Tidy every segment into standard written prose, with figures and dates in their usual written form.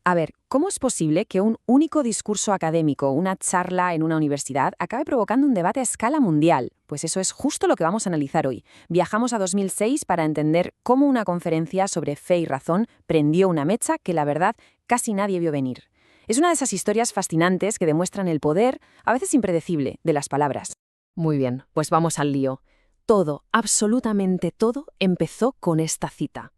A ver, ¿cómo es posible que un único discurso académico, una charla en una universidad, acabe provocando un debate a escala mundial? Pues eso es justo lo que vamos a analizar hoy. Viajamos a 2006 para entender cómo una conferencia sobre fe y razón prendió una mecha que, la verdad, casi nadie vio venir. Es una de esas historias fascinantes que demuestran el poder, a veces impredecible, de las palabras. Muy bien, pues vamos al lío. Todo, absolutamente todo, empezó con esta cita.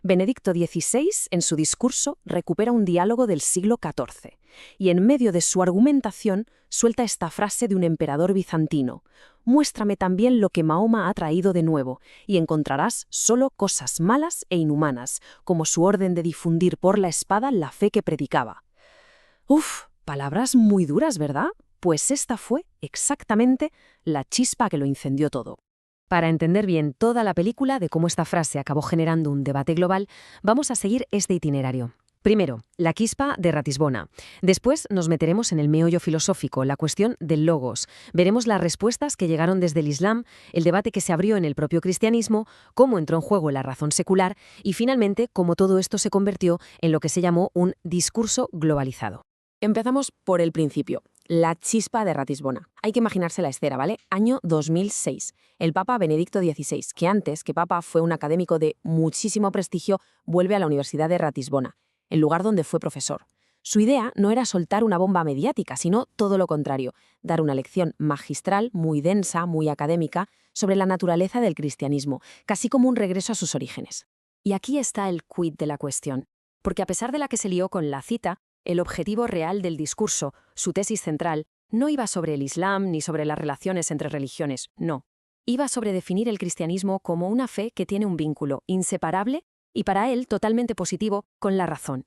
Benedicto XVI, en su discurso, recupera un diálogo del siglo XIV y en medio de su argumentación suelta esta frase de un emperador bizantino: «Muéstrame también lo que Mahoma ha traído de nuevo y encontrarás solo cosas malas e inhumanas, como su orden de difundir por la espada la fe que predicaba». Uf, palabras muy duras, ¿verdad? Pues esta fue exactamente la chispa que lo incendió todo. Para entender bien toda la película de cómo esta frase acabó generando un debate global, vamos a seguir este itinerario. Primero, la quispa de Ratisbona. Después nos meteremos en el meollo filosófico, la cuestión del logos. Veremos las respuestas que llegaron desde el Islam, el debate que se abrió en el propio cristianismo, cómo entró en juego la razón secular y, finalmente, cómo todo esto se convirtió en lo que se llamó un discurso globalizado. Empezamos por el principio. La chispa de Ratisbona. Hay que imaginarse la escena, ¿vale? Año 2006. El Papa Benedicto XVI, que antes que Papa fue un académico de muchísimo prestigio, vuelve a la Universidad de Ratisbona, el lugar donde fue profesor. Su idea no era soltar una bomba mediática, sino todo lo contrario, dar una lección magistral, muy densa, muy académica, sobre la naturaleza del cristianismo, casi como un regreso a sus orígenes. Y aquí está el quid de la cuestión. Porque a pesar de la que se lió con la cita, el objetivo real del discurso, su tesis central, no iba sobre el Islam ni sobre las relaciones entre religiones, no. Iba sobre definir el cristianismo como una fe que tiene un vínculo inseparable y para él totalmente positivo con la razón.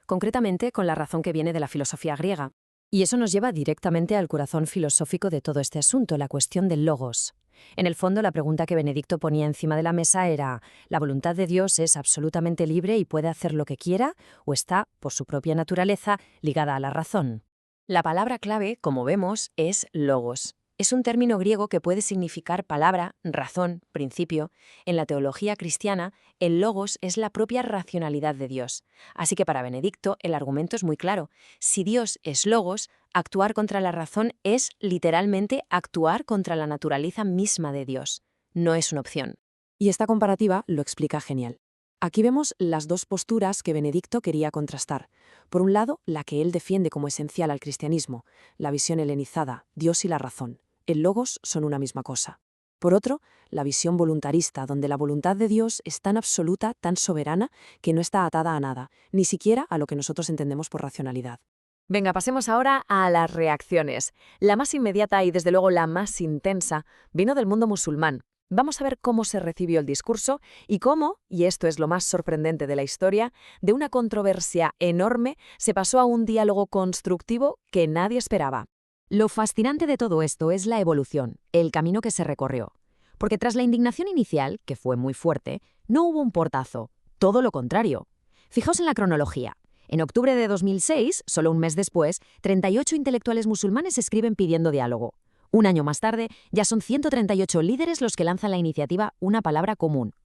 Concretamente con la razón que viene de la filosofía griega. Y eso nos lleva directamente al corazón filosófico de todo este asunto, la cuestión del logos. En el fondo, la pregunta que Benedicto ponía encima de la mesa era: ¿la voluntad de Dios es absolutamente libre y puede hacer lo que quiera, o está, por su propia naturaleza, ligada a la razón? La palabra clave, como vemos, es logos. Es un término griego que puede significar palabra, razón, principio. En la teología cristiana, el logos es la propia racionalidad de Dios. Así que para Benedicto el argumento es muy claro. Si Dios es logos, actuar contra la razón es literalmente actuar contra la naturaleza misma de Dios. No es una opción. Y esta comparativa lo explica genial. Aquí vemos las dos posturas que Benedicto quería contrastar. Por un lado, la que él defiende como esencial al cristianismo, la visión helenizada, Dios y la razón. El logos son una misma cosa. Por otro, la visión voluntarista, donde la voluntad de Dios es tan absoluta, tan soberana, que no está atada a nada, ni siquiera a lo que nosotros entendemos por racionalidad. Venga, pasemos ahora a las reacciones. La más inmediata y desde luego la más intensa vino del mundo musulmán. Vamos a ver cómo se recibió el discurso y cómo, y esto es lo más sorprendente de la historia, de una controversia enorme se pasó a un diálogo constructivo que nadie esperaba. Lo fascinante de todo esto es la evolución, el camino que se recorrió. Porque tras la indignación inicial, que fue muy fuerte, no hubo un portazo, todo lo contrario. Fijaos en la cronología. En octubre de 2006, solo un mes después, 38 intelectuales musulmanes escriben pidiendo diálogo. Un año más tarde, ya son 138 líderes los que lanzan la iniciativa Una Palabra Común.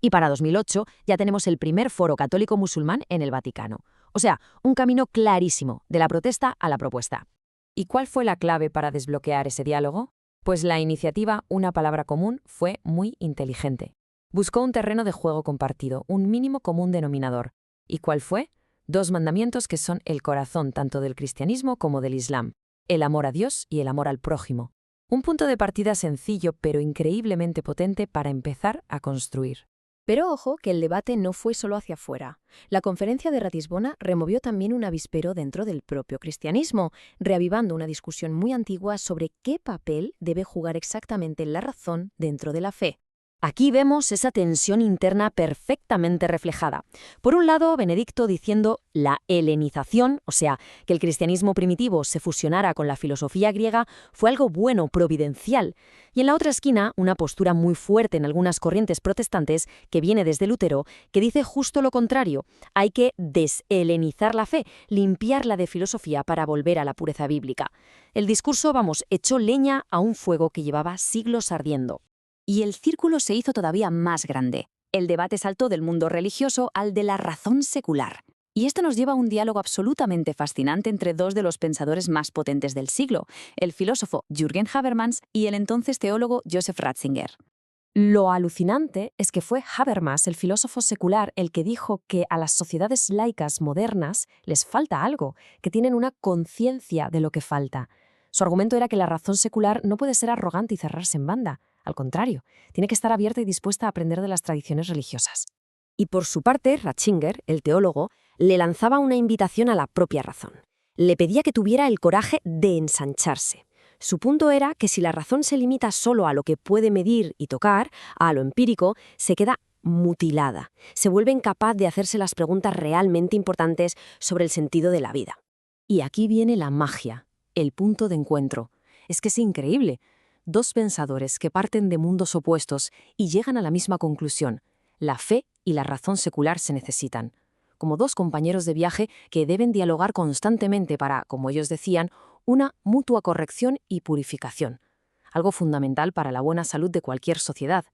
Y para 2008 ya tenemos el primer foro católico musulmán en el Vaticano. O sea, un camino clarísimo, de la protesta a la propuesta. ¿Y cuál fue la clave para desbloquear ese diálogo? Pues la iniciativa Una Palabra Común fue muy inteligente. Buscó un terreno de juego compartido, un mínimo común denominador. ¿Y cuál fue? 2 mandamientos que son el corazón tanto del cristianismo como del Islam: el amor a Dios y el amor al prójimo. Un punto de partida sencillo pero increíblemente potente para empezar a construir. Pero ojo que el debate no fue solo hacia afuera. La conferencia de Ratisbona removió también un avispero dentro del propio cristianismo, reavivando una discusión muy antigua sobre qué papel debe jugar exactamente la razón dentro de la fe. Aquí vemos esa tensión interna perfectamente reflejada. Por un lado, Benedicto diciendo la helenización, o sea, que el cristianismo primitivo se fusionara con la filosofía griega, fue algo bueno, providencial. Y en la otra esquina, una postura muy fuerte en algunas corrientes protestantes, que viene desde Lutero, que dice justo lo contrario: hay que deshelenizar la fe, limpiarla de filosofía para volver a la pureza bíblica. El discurso, echó leña a un fuego que llevaba siglos ardiendo. Y el círculo se hizo todavía más grande. El debate saltó del mundo religioso al de la razón secular. Y esto nos lleva a un diálogo absolutamente fascinante entre dos de los pensadores más potentes del siglo, el filósofo Jürgen Habermas y el entonces teólogo Joseph Ratzinger. Lo alucinante es que fue Habermas, el filósofo secular, el que dijo que a las sociedades laicas modernas les falta algo, que tienen una conciencia de lo que falta. Su argumento era que la razón secular no puede ser arrogante y cerrarse en banda. Al contrario, tiene que estar abierta y dispuesta a aprender de las tradiciones religiosas. Y por su parte, Ratzinger, el teólogo, le lanzaba una invitación a la propia razón. Le pedía que tuviera el coraje de ensancharse. Su punto era que si la razón se limita solo a lo que puede medir y tocar, a lo empírico, se queda mutilada. Se vuelve incapaz de hacerse las preguntas realmente importantes sobre el sentido de la vida. Y aquí viene la magia, el punto de encuentro. Es que es increíble. Dos pensadores que parten de mundos opuestos y llegan a la misma conclusión. La fe y la razón secular se necesitan. Como dos compañeros de viaje que deben dialogar constantemente para, como ellos decían, una mutua corrección y purificación. Algo fundamental para la buena salud de cualquier sociedad.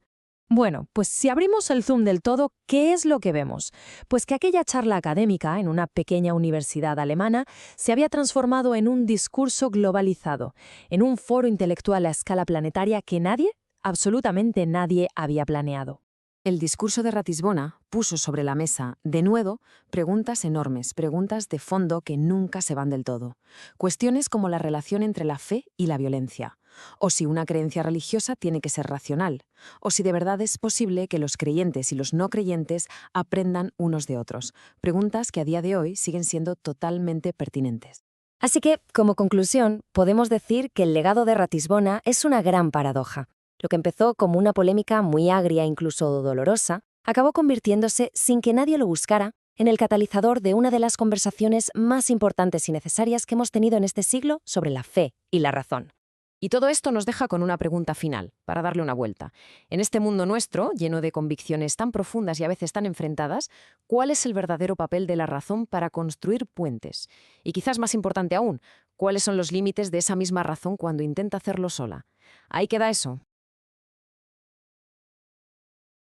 Bueno, pues si abrimos el zoom del todo, ¿qué es lo que vemos? Pues que aquella charla académica en una pequeña universidad alemana se había transformado en un discurso globalizado, en un foro intelectual a escala planetaria que nadie, absolutamente nadie, había planeado. El discurso de Ratisbona puso sobre la mesa, de nuevo, preguntas enormes, preguntas de fondo que nunca se van del todo. Cuestiones como la relación entre la fe y la violencia, o si una creencia religiosa tiene que ser racional, o si de verdad es posible que los creyentes y los no creyentes aprendan unos de otros. Preguntas que a día de hoy siguen siendo totalmente pertinentes. Así que, como conclusión, podemos decir que el legado de Ratisbona es una gran paradoja. Lo que empezó como una polémica muy agria, incluso dolorosa, acabó convirtiéndose, sin que nadie lo buscara, en el catalizador de una de las conversaciones más importantes y necesarias que hemos tenido en este siglo sobre la fe y la razón. Y todo esto nos deja con una pregunta final, para darle una vuelta. En este mundo nuestro, lleno de convicciones tan profundas y a veces tan enfrentadas, ¿cuál es el verdadero papel de la razón para construir puentes? Y quizás más importante aún, ¿cuáles son los límites de esa misma razón cuando intenta hacerlo sola? Ahí queda eso,